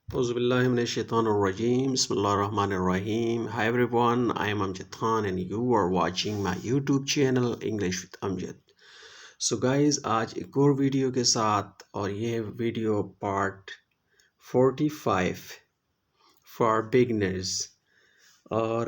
Auzu billahi minash shaitanir rajim. Bismillahir Rahmanir Rahim. Hi everyone, I am Amjad Khan and you are watching my YouTube channel English with Amjad. So guys, آج ایک اور video کے ساتھ اور یہ video part 45 for beginners اور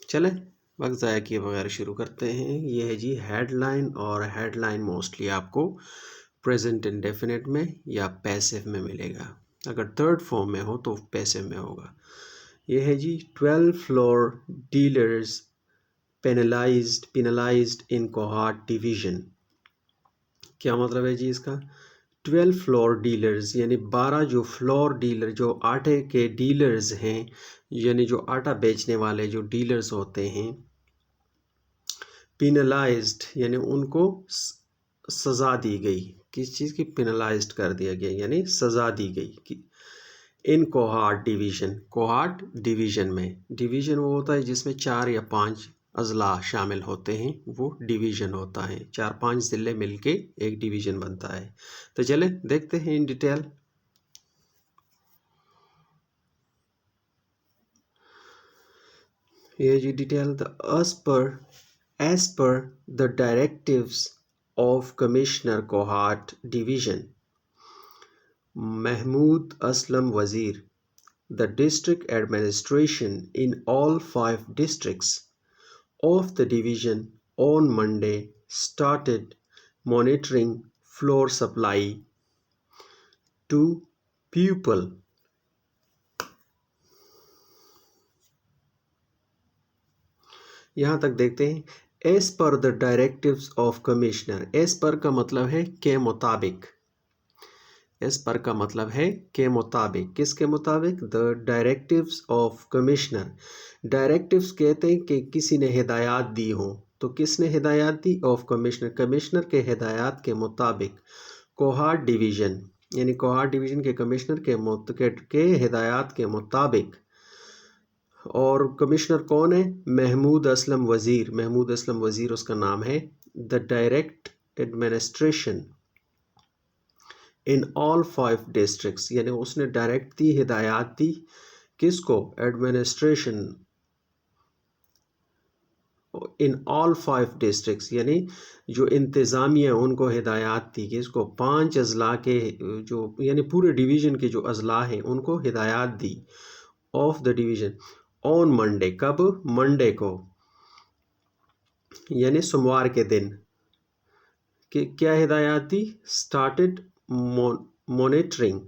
چلیں وقت ضائع کیے بغیر شروع کرتے ہیں. یہ ہے جی ہیڈ لائن اور ہیڈ لائن موسٹلی آپ کو پریزنٹ انڈیفینٹ میں یا پیسو میں ملے گا. اگر تھرڈ فارم میں ہو تو پیسو میں ہوگا. یہ ہے جی 12 فلور ڈیلرز پینلائزڈ ان کوہارٹ ڈیویژن. کیا مطلب ہے جی اس کا؟ 12 فلور ڈیلرز یعنی 12 جو فلور ڈیلر جو آٹے کے ڈیلرز ہیں، یعنی جو آٹا بیچنے والے جو ڈیلرز ہوتے ہیں، پینلائزڈ یعنی ان کو سزا دی گئی. کس چیز کی؟ پینلائزڈ کر دیا گیا یعنی سزا دی گئی. ان کوہارٹ ڈیویژن، کوہارٹ ڈیویژن میں، ڈیویژن وہ ہوتا ہے جس میں 4 یا 5 اضلاع شامل ہوتے ہیں، وہ ڈیویژن ہوتا ہے. 4-5 ضلع مل کے ایک ڈیویژن بنتا ہے. تو چلیں دیکھتے ہیں ان ڈیٹیل. یہ جی detail as per the directives of Commissioner Cohort Division Mahmood Aslam Wazir, the district administration in all 5 districts of the division on Monday started monitoring flour supply to people. یہاں تک دیکھتے ہیں. As per the directives of commissioner. As per کا مطلب ہے کے مطابق. As per کا مطلب ہے کے مطابق. کس کے مطابق؟ دا ڈائریکٹیوز آف کمشنر. ڈائریکٹیوز کہتے ہیں کہ کسی نے ہدایات دی ہوں. تو کس نے ہدایات دی؟ Of commissioner. کمشنر کے ہدایات کے مطابق. کوہارٹ ڈیویژن یعنی کوہارٹ ڈیویژن کے کمشنر کے ہدایات کے مطابق. اور کمشنر کون ہے؟ محمود اسلم وزیر. محمود اسلم وزیر اس کا نام ہے. The direct administration in all 5 districts یعنی اس نے ڈائریکٹ دی، ہدایات دی. کس کو؟ ایڈمنسٹریشن ان آل 5 ڈسٹرکٹس یعنی جو انتظامیہ ان کو ہدایات دی. کس کو؟ 5 اضلاع کے جو یعنی پورے ڈویژن کے جو اضلاع ہیں ان کو ہدایات دی. Of the division on Monday. کب؟ منڈے کو یعنی سوموار کے دن. کہ کیا ہدایات دی؟ اسٹارٹڈ مانیٹرنگ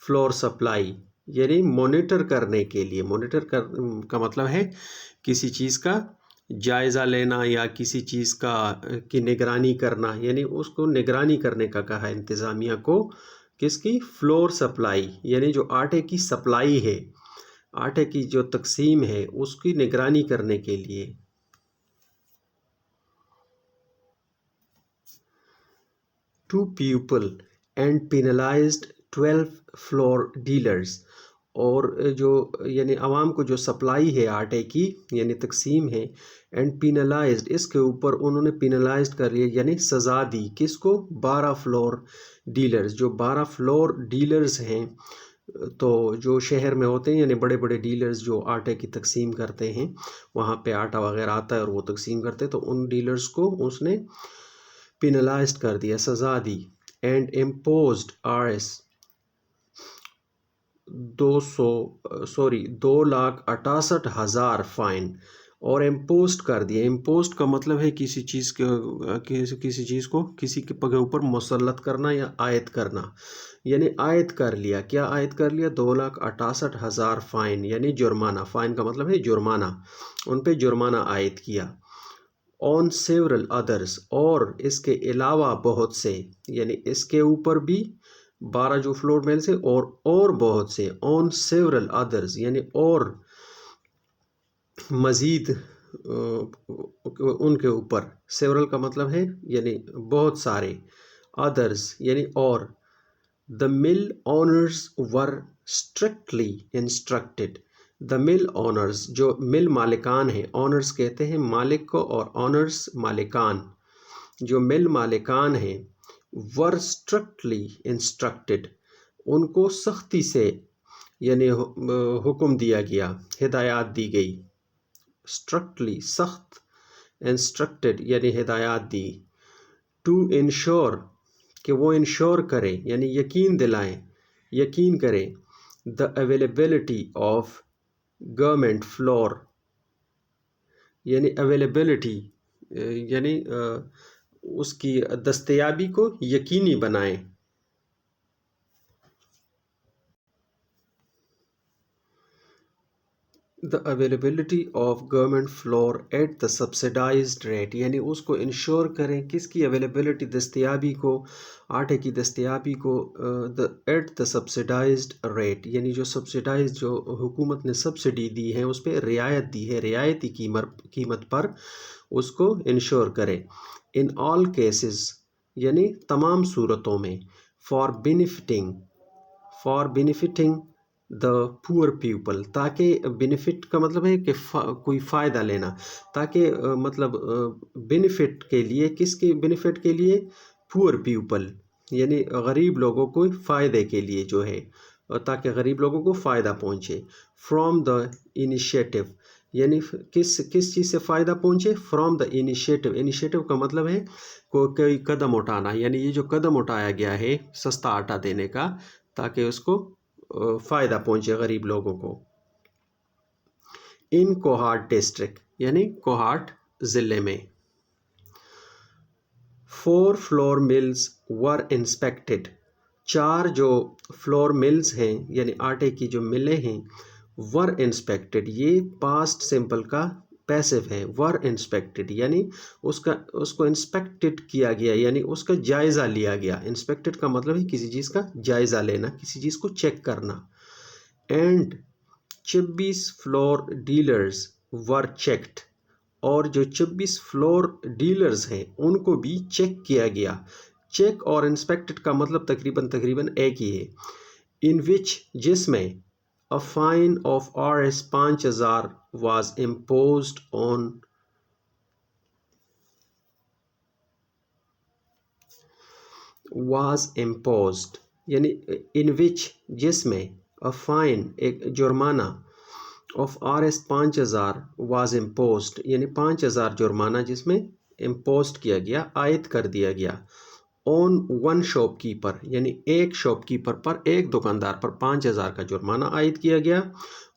فلور سپلائی یعنی مانیٹر کرنے کے لیے. مانیٹر کا مطلب ہے کسی چیز کا جائزہ لینا یا کسی چیز کی نگرانی کرنا، یعنی اس کو نگرانی کرنے کا کہا انتظامیہ کو. کس کی؟ فلور سپلائی یعنی جو آٹے کی سپلائی ہے، آٹے کی جو تقسیم ہے اس کی نگرانی کرنے کے لیے. To people and penalized 12 flour dealers. اور جو یعنی عوام کو جو سپلائی ہے آٹے کی یعنی تقسیم ہے. اینڈ پینلائزڈ اس کے اوپر انہوں نے پینلائزڈ کر لیا یعنی سزا دی. کس کو؟ 12 فلور ڈیلرز. جو 12 فلور ڈیلرز ہیں تو جو شہر میں ہوتے ہیں یعنی بڑے بڑے ڈیلرز جو آٹے کی تقسیم کرتے ہیں، وہاں پہ آٹا وغیرہ آتا ہے اور وہ تقسیم کرتے ہیں، تو ان ڈیلرز کو اس نے پینلائزڈ کر دیا، سزا دی. And imposed RS 2,68,000 fine. اور امپوزڈ کر دیا. امپوزڈ کا مطلب ہے کسی چیز کو کسی کے اوپر مسلط کرنا یا عائد کرنا، یعنی عائد کر لیا. کیا عائد کر لیا؟ 2,68,000 فائن یعنی جرمانہ. فائن کا مطلب ہے جرمانہ. ان پہ جرمانہ عائد کیا. آن سیورل ادرس اور اس کے علاوہ بہت سے، یعنی اس کے اوپر بھی 12 جو فلور میل سے اور بہت سے. آن سیورل ادرس یعنی اور مزید ان کے اوپر. سیورل کا مطلب ہے یعنی بہت سارے. ادرس یعنی اور. The mill owners were strictly instructed. The mill owners جو مل مالکان ہیں، owners کہتے ہیں مالک کو اور owners مالکان. جو مل مالکان ہیں were strictly instructed ان کو سختی سے یعنی حکم دیا گیا، ہدایات دی گئی. اسٹرکٹلی سخت، انسٹرکٹڈ یعنی ہدایات دی. ٹو انشور کہ وہ انشور کرے یعنی یقین دلائیں، یقین کرے. The availability of government flour یعنی اویلیبلٹی یعنی اس کی دستیابی کو یقینی بنائیں. the availability of government floor at the subsidized rate یعنی اس کو انشور کریں، کس کی اویلیبلٹی، دستیابی کو، آٹے کی دستیابی کو ایٹ دا سبسڈائزڈ ریٹ یعنی جو سبسڈائز جو حکومت نے سبسڈی دی ہے اس پہ رعایت دی ہے، رعایتی قیمت پر اس کو انشور کریں. ان آل کیسز یعنی تمام صورتوں میں. For benefiting the poor people تاکہ بینیفٹ کا مطلب ہے کہ کوئی فائدہ لینا، تاکہ مطلب بینیفٹ کے لیے، کس کے بینیفٹ کے لیے، پور پیپل یعنی غریب لوگوں کو فائدے کے لیے جو ہے، تاکہ غریب لوگوں کو فائدہ پہنچے. فرام دا انیشیٹو یعنی کس چیز سے فائدہ پہنچے، فرام دا انیشیٹو. انیشیٹو کا مطلب ہے کوئی قدم اٹھانا، یعنی یہ جو قدم اٹھایا گیا ہے سستا آٹا دینے کا تاکہ اس کو فائدہ پہنچے غریب لوگوں کو. ان کوہاٹ ڈسٹرکٹ یعنی کوہاٹ ضلع میں. 4 فلور ملز ور انسپیکٹڈ 4 جو فلور ملز ہیں یعنی آٹے کی جو ملیں ہیں، ور انسپیکٹڈ یہ پاسٹ سمپل کا پیسو ہے. ور انسپیکٹڈ یعنی اس کو انسپیکٹڈ کیا گیا یعنی اس کا جائزہ لیا گیا. انسپیکٹڈ کا مطلب ہے کسی چیز کا جائزہ لینا، کسی چیز کو چیک کرنا. And 26 flour dealers were checked اور جو 26 فلور ڈیلرز ہیں ان کو بھی چیک کیا گیا. چیک اور انسپیکٹڈ کا مطلب تقریباً ایک ہی ہے. ان وچ جس میں a fine of Rs 5000 was imposed یعنی in which جس میں a fine ایک جرمانہ of Rs 5000 was imposed یعنی 5000 جرمانہ جس میں imposed کیا گیا، عائد کر دیا گیا. on one shopkeeper یعنی ایک شاپ کیپر پر، ایک دکاندار پر 5000 کا جرمانہ عائد کیا گیا.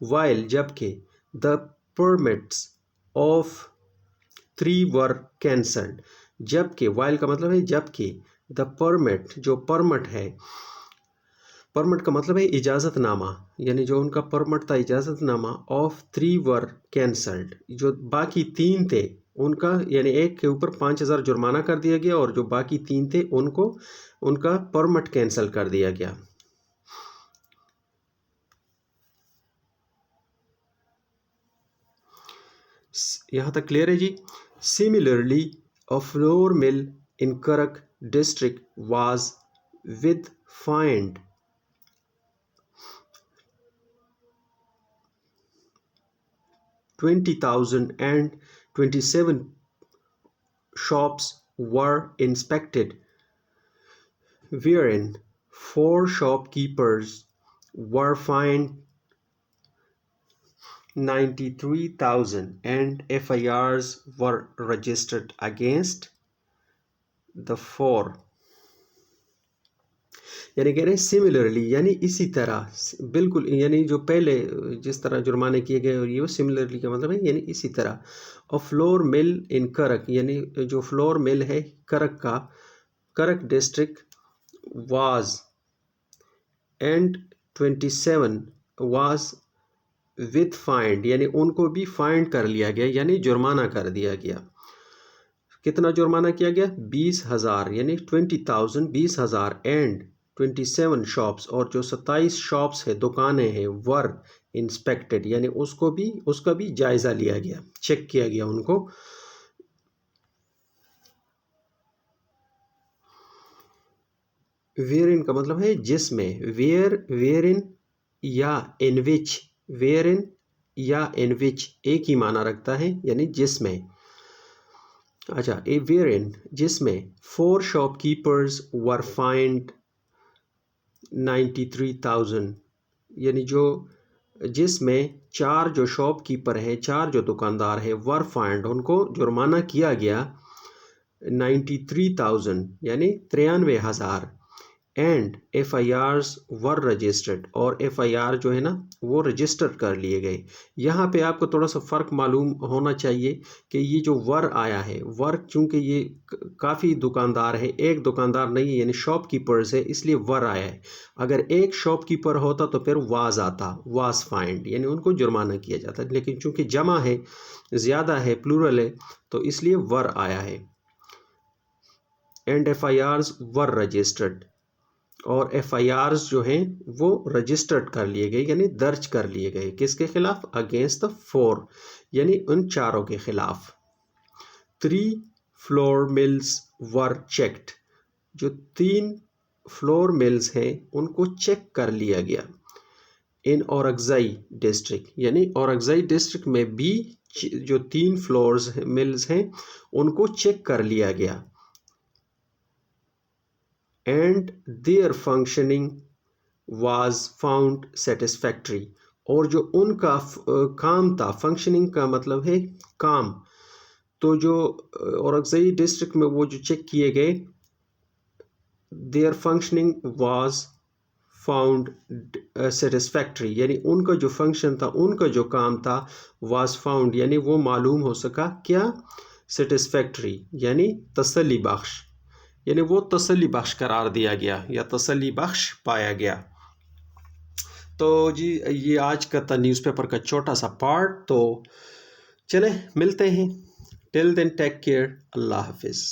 while جبکہ the permits of 3 were cancelled جبکہ while کا مطلب ہے جبکہ the permit جو پرمٹ ہے، پرمٹ کا مطلب ہے اجازت نامہ یعنی جو ان کا پرمٹ تھا اجازت نامہ of 3 were cancelled جو باقی 3 تھے ان کا یعنی ایک کے اوپر 5000 جرمانہ کر دیا گیا اور جو باقی 3 تھے ان کا پرمٹ کینسل کر دیا گیا. یہاں تک کلیئر ہے جی. Similarly a flour mill in Karak district was with fined $20,000 and 27 shops were inspected, wherein 4 shopkeepers were fined $93,000 and FIRs were registered against the 4. یعنی کہہ رہے ہیں سملرلی یعنی اسی طرح، بالکل یعنی جو پہلے جس طرح جرمانے کیے گئے اور یہ سملرلی کا مطلب ہے یعنی اسی طرح. فلور مل ان کرک یعنی جو فلور مل ہے کرک کا، Karak district was and 27 was with find یعنی ان کو بھی فائنڈ کر لیا گیا یعنی جرمانہ کر دیا گیا. کتنا جرمانہ کیا گیا؟ 20,000 یعنی 20,000 20,000 اینڈ 27 شاپس اور جو 27 شاپس ہے دکانیں ہیں ور انسپیکٹڈ یعنی اس کا بھی جائزہ لیا گیا، چیک کیا گیا ان کو. ویئرن کا مطلب ہے جس میں، ویئرن یا ان وچ، ویئرن یا ان وچ ایک ہی معنی رکھتا ہے یعنی جس میں. اچھا ویئرن جس میں 4 شاپ کیپرز ور فائنڈ 93,000 یعنی جو جس میں 4 جو شاپ کیپر ہیں، 4 جو دکاندار ہیں ور فائنڈ، ان کو جرمانہ کیا گیا 93,000 یعنی 93,000 and F I Rs were registered, اور ایف آئی آر جو ہے نا وہ رجسٹر کر لیے گئے۔ یہاں پہ آپ کو تھوڑا سا فرق معلوم ہونا چاہیے کہ یہ جو ور آیا ہے، ور چونکہ یہ کافی دکاندار ہے، ایک دکاندار نہیں یعنی شاپ کیپرز ہے، اس لیے ور آیا ہے۔ اگر ایک شاپ کیپر ہوتا تو پھر واز آتا، واز فائنڈ، یعنی ان کو جرمانہ کیا جاتا، لیکن چونکہ جمع ہے، زیادہ ہے، پلورل ہے، تو اس لیے ور آیا ہے۔ And F I Rs were registered, اور ایف آئی آرز جو ہیں وہ رجسٹرڈ کر لیے گئے یعنی درج کر لیے گئے، کس کے خلاف؟ اگینسٹ دا 4 یعنی ان 4 کے خلاف۔ 3 فلور ملز ور چیکڈ، جو 3 فلور ملز ہیں ان کو چیک کر لیا گیا۔ ان اورگزائی ڈسٹرکٹ، یعنی اورگزائی ڈسٹرکٹ میں بھی جو 3 فلورز ملز ہیں ان کو چیک کر لیا گیا۔ And their functioning was found satisfactory, اور جو ان کا کام تھا، فنکشننگ کا مطلب ہے کام، تو جو اورگزائی ڈسٹرکٹ میں وہ جو چیک کیے گئے، their functioning was found satisfactory, یعنی ان کا جو فنکشن تھا، ان کا جو کام تھا، واز فاؤنڈ یعنی وہ معلوم ہو سکا، کیا؟ سیٹسفیکٹری یعنی تسلی بخش، یعنی وہ تسلی بخش قرار دیا گیا یا تسلی بخش پایا گیا۔ تو جی یہ آج کا تھا نیوز پیپر کا چھوٹا سا پارٹ، تو چلیں ملتے ہیں، ٹل دین ٹیک کیئر، اللہ حافظ۔